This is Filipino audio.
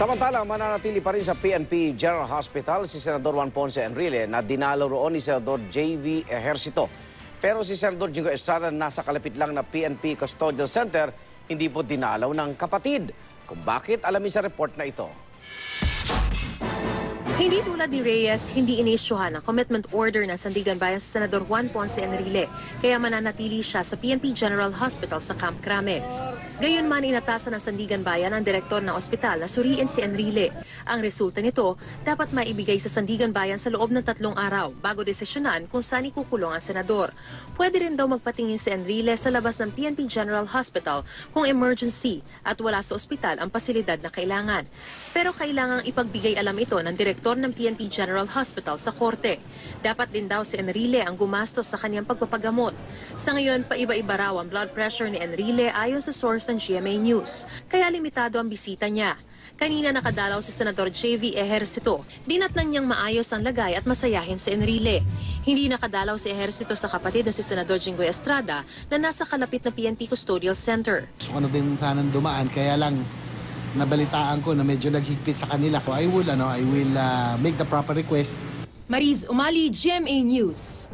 Samantala, mananatili pa rin sa PNP General Hospital si Senador Juan Ponce Enrile na dinalaw roon ni Senador J.V. Ejercito. Pero si Senador Jingo Estrada nasa kalapit lang na PNP Custodial Center, hindi po dinalaw ng kapatid. Kung bakit, alamin sa report na ito. Hindi tulad ni Reyes, hindi inisyuhan ang commitment order ng Sandigan Bayan sa Senador Juan Ponce Enrile, kaya mananatili siya sa PNP General Hospital sa Camp Crame. Gayunman, inatasan ng Sandigan Bayan ang direktor ng ospital na suriin si Enrile. Ang resulta nito, dapat maibigay sa Sandigan Bayan sa loob ng 3 araw bago desisyonan kung saan ikukulong ang senador. Pwede rin daw magpatingin si Enrile sa labas ng PNP General Hospital kung emergency at wala sa ospital ang pasilidad na kailangan. Pero kailangang ipagbigay alam ito ng direktor ng PNP General Hospital sa korte. Dapat din daw si Enrile ang gumastos sa kanyang pagpapagamot. Sa ngayon, paiba-iba raw ang blood pressure ni Enrile ayon sa source ng GMA News, kaya limitado ang bisita niya. Kanina nakadalaw si Senador J.V. Ejercito. Dinatnan niyang maayos ang lagay at masayahin si Enrile. Hindi nakadalaw si Ejercito sa kapatid na si Senador Jingo Estrada na nasa kalapit na PNP Custodial Center. So ano din sanang dumaan, kaya lang nabalitaan ko na medyo naghigpit sa kanila ko. I will make the proper request. Mariz Umali, GMA News.